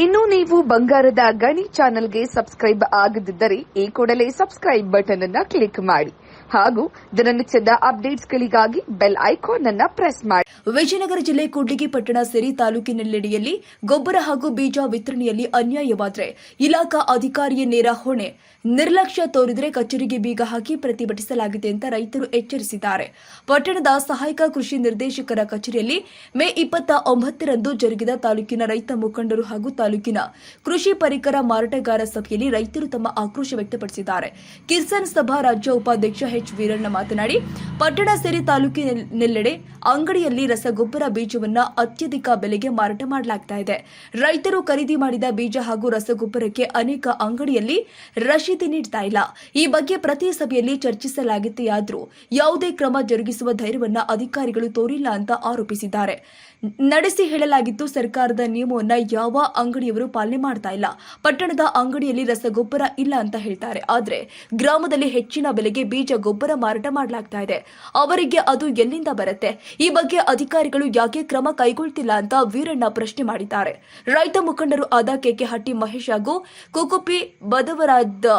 ಇನ್ನು ನೀವು ಬಂಗಾರದ ಗಣಿ ಚಾನೆಲ್ಗೆ ಸಬ್ಸ್ಕ್ರೈಬ್ ಆಗದಿದ್ದರೆ ಈ ಕೂಡಲೇ ಸಬ್ಸ್ಕ್ರೈಬ್ ಬಟನ್ ಅನ್ನು ಕ್ಲಿಕ್ ಮಾಡಿ ಹಾಗೂ ದಿನನಿತ್ಯದ ಅಪ್ಡೇಟ್ಸ್ಗಳಿಗಾಗಿ ಬೆಲ್ ಐಕಾನ್ ಅನ್ನು ಪ್ರೆಸ್ ಮಾಡಿ. ವಿಜಯನಗರ ಜಿಲ್ಲೆ ಕೂಡ್ಲಿಗಿ ಪಟ್ಟಣ ಸೇರಿ ತಾಲೂಕಿನೆಲ್ಲೆಡೆಯಲ್ಲಿ ಗೊಬ್ಬರ ಹಾಗೂ ಬೀಜ ವಿತರಣೆಯಲ್ಲಿ ಅನ್ಯಾಯವಾದರೆ ಇಲಾಖಾ ಅಧಿಕಾರಿಯ ನೇರ ಹೊಣೆ, ನಿರ್ಲಕ್ಷ್ಯ ತೋರಿದರೆ ಕಚೇರಿಗೆ ಬೀಗ ಹಾಕಿ ಪ್ರತಿಭಟಿಸಲಾಗಿದೆ ಅಂತ ರೈತರು ಎಚ್ಚರಿಸಿದ್ದಾರೆ. ಪಟ್ಟಣದ ಸಹಾಯಕ ಕೃಷಿ ನಿರ್ದೇಶಕರ ಕಚೇರಿಯಲ್ಲಿ ಮೇ 29ರಂದು ಜರುಗಿದ ತಾಲೂಕಿನ ರೈತ ಮುಖಂಡರು ಹಾಗೂ ತಾಲೂಕಿನ ಕೃಷಿ ಪರಿಕರ ಮಾರಾಟಗಾರ ಸಭೆಯಲ್ಲಿ ರೈತರು ತಮ್ಮ ಆಕ್ರೋಶ ವ್ಯಕ್ತಪಡಿಸಿದ್ದಾರೆ. ಕಿಸಾನ್ ಸಭಾ ರಾಜ್ಯ ಉಪಾಧ್ಯಕ್ಷ ಎಚ್ ವೀರಣ್ಣ ಮಾತನಾಡಿ, ಪಟ್ಟಣ ಸೇರಿ ತಾಲೂಕಿನೆಲ್ಲೆಡೆ ಅಂಗಡಿಯಲ್ಲಿ ರಸಗೊಬ್ಬರ ಬೀಜವನ್ನು ಅತ್ಯಧಿಕ ಬೆಲೆಗೆ ಮಾರಾಟ ಮಾಡಲಾಗುತ್ತಿದೆ. ರೈತರು ಖರೀದಿ ಮಾಡಿದ ಬೀಜ ಹಾಗೂ ರಸಗೊಬ್ಬರಕ್ಕೆ ಅನೇಕ ಅಂಗಡಿಯಲ್ಲಿ ರಶೀದಿ ನೀಡ್ತಾ ಇಲ್ಲ. ಈ ಬಗ್ಗೆ ಪ್ರತಿ ಸಭೆಯಲ್ಲಿ ಚರ್ಚಿಸಲಾಗಿದೆಯಾದರೂ ಯಾವುದೇ ಕ್ರಮ ಜರುಗಿಸುವ ಧೈರ್ಯವನ್ನ ಅಧಿಕಾರಿಗಳು ತೋರಿಲ್ಲ ಅಂತ ಆರೋಪಿಸಿದ್ದಾರೆ. ನಡೆಸಿ ಹೇಳಲಾಗಿದ್ದು ಸರ್ಕಾರದ ನಿಯಮವನ್ನ ಯಾವ ಅಂಗಡಿಯವರು ಪಾಲನೆ ಮಾಡ್ತಾ ಇಲ್ಲ. ಪಟ್ಟಣದ ಅಂಗಡಿಯಲ್ಲಿ ರಸಗೊಬ್ಬರ ಇಲ್ಲ ಅಂತ ಹೇಳ್ತಾರೆ, ಆದ್ರೆ ಗ್ರಾಮದಲ್ಲಿ ಹೆಚ್ಚಿನ ಬೆಲೆಗೆ ಬೀಜ ಗೊಬ್ಬರ ಮಾರಾಟ ಮಾಡಲಾಗ್ತಾ ಇದೆ. ಅವರಿಗೆ ಅದು ಎಲ್ಲಿಂದ ಬರುತ್ತೆ? ಈ ಬಗ್ಗೆ ಅಧಿಕಾರಿಗಳು ಯಾಕೆ ಕ್ರಮ ಕೈಗೊಳ್ತಿಲ್ಲ ಅಂತ ವೀರಣ್ಣ ಪ್ರಶ್ನೆ ಮಾಡಿದ್ದಾರೆ. ರೈತ ಮುಖಂಡರು ಆದ ಕೆಕೆ ಹಟ್ಟಿ ಮಹೇಶ್ ಹಾಗೂ ಕುಕುಪಿ ಬದವರಾದ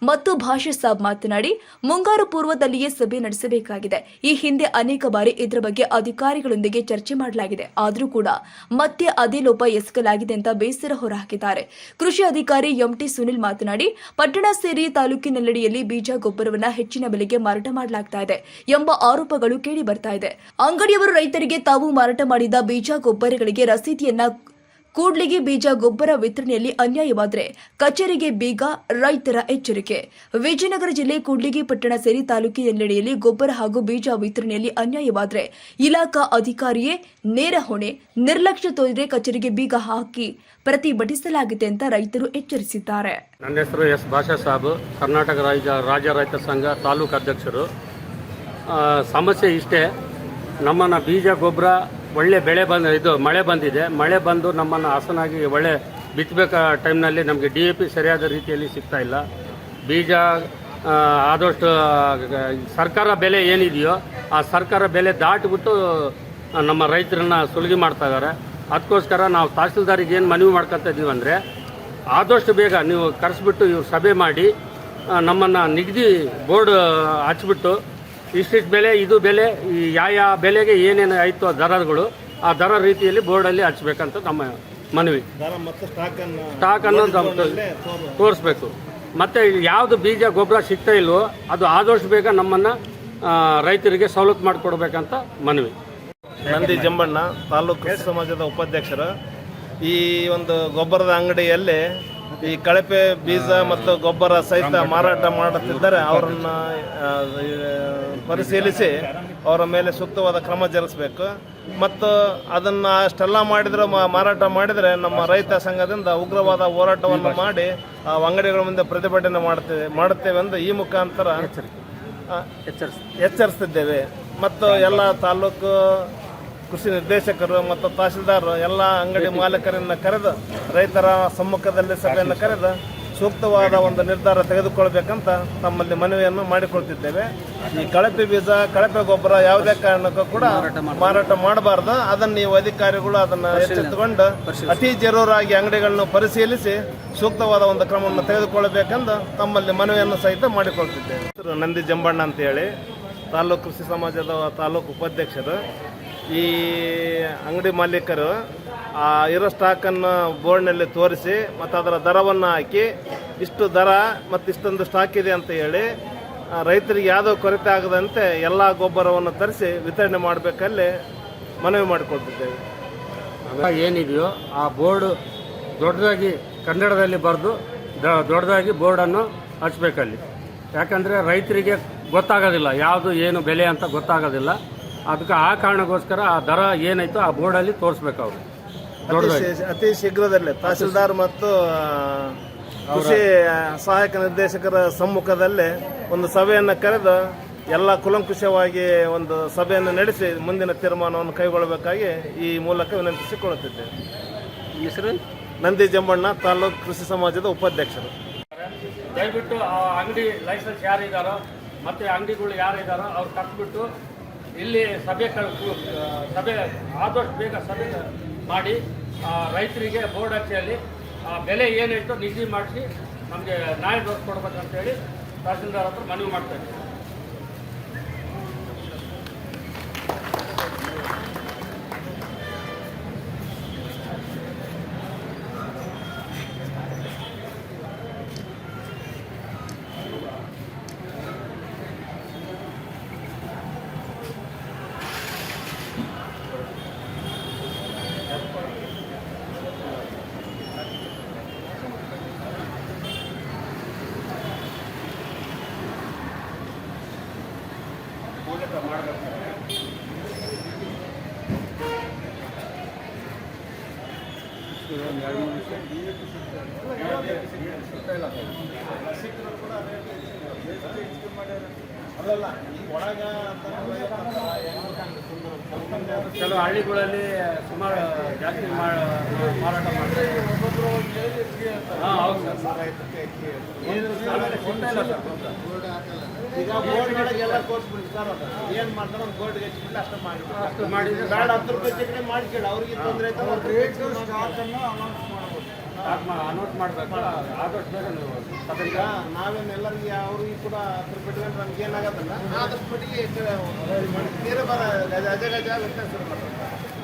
ಮತ್ತು ಭಾಷೆ ಸಾಬ್ ಮಾತನಾಡಿ, ಮುಂಗಾರು ಪೂರ್ವದಲ್ಲಿಯೇ ಸಭೆ ನಡೆಸಬೇಕಾಗಿದೆ. ಈ ಹಿಂದೆ ಅನೇಕ ಬಾರಿ ಇದರ ಬಗ್ಗೆ ಅಧಿಕಾರಿಗಳೊಂದಿಗೆ ಚರ್ಚೆ ಮಾಡಲಾಗಿದೆ, ಆದರೂ ಕೂಡ ಮತ್ತೆ ಅದೇ ಲೋಪ ಎಸಗಲಾಗಿದೆ ಅಂತ ಬೇಸರ ಹೊರಹಾಕಿದ್ದಾರೆ. ಕೃಷಿ ಅಧಿಕಾರಿ ಎಂಟಿ ಸುನಿಲ್ ಮಾತನಾಡಿ, ಪಟ್ಟಣ ಸೇರಿ ತಾಲೂಕಿನೆಲ್ಲೆಡೆಯಲ್ಲಿ ಬೀಜ ಗೊಬ್ಬರವನ್ನ ಹೆಚ್ಚಿನ ಬೆಲೆಗೆ ಮಾರಾಟ ಮಾಡಲಾಗ್ತಾ ಇದೆ ಎಂಬ ಆರೋಪಗಳು ಕೇಳಿ ಬರ್ತಾ ಇದೆ. ಅಂಗಡಿಯವರು ರೈತರಿಗೆ ತಾವು ಮಾರಾಟ ಮಾಡಿದ ಬೀಜ ಗೊಬ್ಬರಗಳಿಗೆ ರಸೀದಿಯನ್ನ ಕೂಡ್ಲಿಗಿ ಬೀಜ ಗೊಬ್ಬರ ವಿತರಣೆಯಲ್ಲಿ ಅನ್ಯಾಯವಾದರೆ ಕಚೇರಿಗೆ ಬೀಗ, ರೈತರ ಎಚ್ಚರಿಕೆ. ವಿಜಯನಗರ ಜಿಲ್ಲೆ ಕೂಡ್ಲಿಗಿ ಪಟ್ಟಣ ಸೇರಿ ತಾಲೂಕಿನೆಲ್ಲೆಡೆಯಲ್ಲಿ ಗೊಬ್ಬರ ಹಾಗೂ ಬೀಜ ವಿತರಣೆಯಲ್ಲಿ ಅನ್ಯಾಯವಾದರೆ ಇಲಾಖಾ ಅಧಿಕಾರಿಯೇ ನೇರ ಹೊಣೆ, ನಿರ್ಲಕ್ಷ್ಯ ತೋರಿದರೆ ಕಚೇರಿಗೆ ಬೀಗ ಹಾಕಿ ಪ್ರತಿಭಟಿಸಲಾಗಿದೆ ಅಂತ ರೈತರು ಎಚ್ಚರಿಸಿದ್ದಾರೆ. ನನ್ನ ಹೆಸರು ಎಸ್ ಭಾಷಾ ಸಾಬ್, ಕರ್ನಾಟಕ ರಾಜ್ಯ ರೈತ ಸಂಘ ತಾಲೂಕು ಅಧ್ಯಕ್ಷರು. ಸಮಸ್ಯೆ ಇಷ್ಟೇ, ನಮ್ಮನ್ನ ಬೀಜ ಗೊಬ್ಬರ ಒಳ್ಳೆ ಬೆಳೆ ಮಳೆ ಬಂದಿದೆ. ಮಳೆ ಬಂದು ನಮ್ಮನ್ನು ಹಸನಾಗಿ ಒಳ್ಳೆ ಬಿತ್ತಬೇಕಾ ಟೈಮ್ನಲ್ಲಿ ನಮಗೆ DAP ಸರಿಯಾದ ರೀತಿಯಲ್ಲಿ ಸಿಗ್ತಾ ಇಲ್ಲ. ಬೀಜ ಆದಷ್ಟು ಸರ್ಕಾರ ಬೆಲೆ ಏನಿದೆಯೋ ಆ ಸರ್ಕಾರ ಬೆಲೆ ದಾಟಿಬಿಟ್ಟು ನಮ್ಮ ರೈತರನ್ನ ಸುಲಿಗೆ ಮಾಡ್ತಾ ಇದ್ದಾರೆ. ಅದಕ್ಕೋಸ್ಕರ ನಾವು ತಹಸೀಲ್ದಾರಿಗೆ ಏನು ಮನವಿ ಮಾಡ್ಕೊತಾ ಇದ್ದೀವಿ ಅಂದರೆ, ಆದಷ್ಟು ಬೇಗ ನೀವು ಕರೆಸ್ಬಿಟ್ಟು ಇವ್ರು ಸಭೆ ಮಾಡಿ ನಮ್ಮನ್ನು ನಿಗದಿ ಬೋರ್ಡ್ ಹಚ್ಬಿಟ್ಟು ಇಷ್ಟಿಷ್ಟು ಬೆಲೆ, ಇದು ಬೆಲೆ, ಯಾವ ಬೆಲೆಗೆ ಏನೇನು ಆಯಿತು ದರಗಳು ಆ ದರ ರೀತಿಯಲ್ಲಿ ಬೋರ್ಡಲ್ಲಿ ಹಚ್ಚಬೇಕಂತ ನಮ್ಮ ಮನವಿ. ಸ್ಟಾಕ್ ಅನ್ನೋದು ತೋರಿಸ್ಬೇಕು. ಮತ್ತು ಯಾವುದು ಬೀಜ ಗೊಬ್ಬರ ಸಿಗ್ತಾ ಇಲ್ವೋ ಅದು ಆದಷ್ಟು ಬೇಗ ನಮ್ಮನ್ನು ರೈತರಿಗೆ ಸವಲತ್ತು ಮಾಡಿಕೊಡ್ಬೇಕಂತ ಮನವಿ. ನಂದಿ ಜಂಬಣ್ಣ, ತಾಲೂಕು ಕೃಷಿ ಸಮಾಜದ ಉಪಾಧ್ಯಕ್ಷರು. ಈ ಒಂದು ಗೊಬ್ಬರದ ಅಂಗಡಿಯಲ್ಲಿ ಈ ಕಳಪೆ ಬೀಜ ಮತ್ತು ಗೊಬ್ಬರ ಸಹಿತ ಮಾರಾಟ ಮಾಡುತ್ತಿದ್ದರೆ ಅವರನ್ನು ಪರಿಶೀಲಿಸಿ ಅವರ ಮೇಲೆ ಸೂಕ್ತವಾದ ಕ್ರಮ ಜರುಗಿಸಬೇಕು. ಮತ್ತು ಅದನ್ನು ಅಷ್ಟೆಲ್ಲ ಮಾಡಿದರೆ ಮಾರಾಟ ಮಾಡಿದರೆ ನಮ್ಮ ರೈತ ಸಂಘದಿಂದ ಉಗ್ರವಾದ ಹೋರಾಟವನ್ನು ಮಾಡಿ ಆ ಅಂಗಡಿಗಳ ಮುಂದೆ ಪ್ರತಿಭಟನೆ ಮಾಡುತ್ತೇವೆ ಎಂದು ಈ ಮುಖಾಂತರ ಎಚ್ಚರಿಸುತ್ತಿದ್ದೇವೆ. ಮತ್ತು ಎಲ್ಲ ತಾಲೂಕು ಕೃಷಿ ನಿರ್ದೇಶಕರು ಮತ್ತು ತಹಸೀಲ್ದಾರ್ ಎಲ್ಲ ಅಂಗಡಿ ಮಾಲೀಕರನ್ನು ಕರೆದು ರೈತರ ಸಮ್ಮುಖದಲ್ಲಿ ಸಭೆಯನ್ನು ಕರೆದು ಸೂಕ್ತವಾದ ಒಂದು ನಿರ್ಧಾರ ತೆಗೆದುಕೊಳ್ಬೇಕಂತ ತಮ್ಮಲ್ಲಿ ಮನವಿಯನ್ನು ಮಾಡಿಕೊಳ್ತಿದ್ದೇವೆ. ಈ ಕಳಪೆ ಬೀಜ, ಕಳಪೆ ಗೊಬ್ಬರ ಯಾವುದೇ ಕಾರಣಕ್ಕೂ ಕೂಡ ಮಾರಾಟ ಮಾಡಬಾರ್ದು. ಅದನ್ನು ನೀವು ಅಧಿಕಾರಿಗಳು ಅದನ್ನು ಎಚ್ಚೆತ್ತುಕೊಂಡು ಅತಿ ಜರೂರಾಗಿ ಅಂಗಡಿಗಳನ್ನು ಪರಿಶೀಲಿಸಿ ಸೂಕ್ತವಾದ ಒಂದು ಕ್ರಮವನ್ನು ತೆಗೆದುಕೊಳ್ಳಬೇಕೆಂದು ತಮ್ಮಲ್ಲಿ ಮನವಿಯನ್ನು ಸಹಿತ ಮಾಡಿಕೊಳ್ತಿದ್ದೇವೆ. ನಂದಿ ಜಂಬಣ್ಣ ಅಂತೇಳಿ, ತಾಲೂಕು ಕೃಷಿ ಸಮಾಜದ ತಾಲೂಕು ಉಪಾಧ್ಯಕ್ಷರು. ಈ ಅಂಗಡಿ ಮಾಲೀಕರು ಇರೋ ಸ್ಟಾಕನ್ನು ಬೋರ್ಡ್ನಲ್ಲಿ ತೋರಿಸಿ ಮತ್ತು ಅದರ ದರವನ್ನು ಹಾಕಿ ಇಷ್ಟು ದರ ಮತ್ತು ಇಷ್ಟೊಂದು ಸ್ಟಾಕ್ ಇದೆ ಅಂತ ಹೇಳಿ ರೈತರಿಗೆ ಯಾವುದೋ ಕೊರತೆ ಆಗದಂತೆ ಎಲ್ಲ ಗೊಬ್ಬರವನ್ನು ತರಿಸಿ ವಿತರಣೆ ಮಾಡಬೇಕಲ್ಲಿ ಮನವಿ ಮಾಡಿಕೊಳ್ತಿದ್ದೇವೆ. ಏನಿದೆಯೋ ಆ ಬೋರ್ಡ್ ದೊಡ್ಡದಾಗಿ ಕನ್ನಡದಲ್ಲಿ ಬರೆದು ದೊಡ್ಡದಾಗಿ ಬೋರ್ಡನ್ನು ಹಚ್ಚಬೇಕಲ್ಲಿ. ಯಾಕಂದರೆ ರೈತರಿಗೆ ಗೊತ್ತಾಗೋದಿಲ್ಲ ಯಾವುದು ಏನು ಬೆಲೆ ಅಂತ ಗೊತ್ತಾಗೋದಿಲ್ಲ. ಅದಕ್ಕೆ ಆ ಕಾರಣಕ್ಕೋಸ್ಕರ ಆ ದರ ಏನಾಯ್ತು ಆ ಬೋರ್ಡಲ್ಲಿ ತೋರಿಸ್ಬೇಕು. ಅವರು ಅತಿ ಶೀಘ್ರದಲ್ಲೇ ತಹಸೀಲ್ದಾರ್ ಮತ್ತು ಕೃಷಿ ಸಹಾಯಕ ನಿರ್ದೇಶಕರ ಸಮ್ಮುಖದಲ್ಲಿ ಒಂದು ಸಭೆಯನ್ನು ಕರೆದು ಎಲ್ಲ ಕುಲಂಕುಷವಾಗಿ ಒಂದು ಸಭೆಯನ್ನು ನಡೆಸಿ ಮುಂದಿನ ತೀರ್ಮಾನವನ್ನು ಕೈಗೊಳ್ಳಬೇಕಾಗಿ ಈ ಮೂಲಕ ವಿನಂತಿಸಿಕೊಳ್ಳುತ್ತಿದ್ದೇವೆ. ಹೆಸರು ನಂದಿ ಜಂಬಣ್ಣ, ತಾಲೂಕು ಕೃಷಿ ಸಮಾಜದ ಉಪಾಧ್ಯಕ್ಷರು. ದಯವಿಟ್ಟು ಆ ಅಂಗಡಿ ಲೈಸೆನ್ಸ್ ಯಾರಿದ್ದಾರೋ ಮತ್ತು ಅಂಗಡಿಗಳು ಯಾರಿದ್ದಾರೋ ಅವ್ರು ಕಟ್ಬಿಟ್ಟು ಇಲ್ಲಿ ಸಭೆ ಆದಷ್ಟು ಬೇಗ ಸಭೆ ಮಾಡಿ ರೈತರಿಗೆ ಬೋರ್ಡ್ ಹಚ್ಚಿಯಲ್ಲಿ ಆ ಬೆಲೆ ಏನಿತ್ತು ನಿಗದಿ ಮಾಡಿಸಿ ನಮಗೆ ನ್ಯಾಯ ದೊರಕಿಸ್ಕೊಡ್ಬೇಕಂತೇಳಿ ತಹಸೀಲ್ದಾರ್ ಹತ್ರ ಮನವಿ ಮಾಡ್ತಾ ಇದ್ದೀವಿ. ಅದಲ್ಲ ಈ ಒಳಗ ಕೆಲವು ಹಳ್ಳಿಗಳಲ್ಲಿ ಸುಮಾರು ಜಾಸ್ತಿ ಮಾರಾಟ ಮಾಡ್ತಾರೆ. ಹಾಂ ಹೌದು ಸರ್. ಕೊಡ್ತಾ ಇಲ್ಲ ಸರ್. ಈಗ ಬೋರ್ಡ್ಗಳಿಗೆಲ್ಲ ಕೋರ್ಸ್ಬಿಟ್ಟು ಸರ್ ಅದು ಏನು ಮಾಡ್ತಾರೆ ಒಂದು ಬೋರ್ಡ್ಗೆ ಹಚ್ಬಿಟ್ಟು ಅಷ್ಟು ಮಾಡಿಬಿಟ್ಟು ಅಷ್ಟು ಮಾಡಿದ್ರೆ ಬೇಡ 10 ರೂಪಾಯಿ ಚಕ್ರೆ ಮಾಡ್ಕೊಳ್ಳಿ ಅವ್ರಿಗೆ ತೊಂದರೆ ಆಯ್ತು ಅನೌನ್ಸ್ ಮಾಡಬೇಕು. ಆದಷ್ಟು ಬೇಗ ನೀವು ಈಗ ನಾವೇನೆಲ್ಲರಿಗೆ ಅವ್ರಿಗೆ ಕೂಡ 10 ರೂಪಾಯಿ ಇಟ್ಕೊಂಡ್ರೆ ನಮ್ಗೆ ಏನಾಗೋದಲ್ಲ ಆದಷ್ಟು ಮಟ್ಟಿಗೆ ತೀರ ಬರ ಗಜ ವ್ಯತ್ಯಾಸ ಶುರು ಮಾಡ್ತಾರೆ.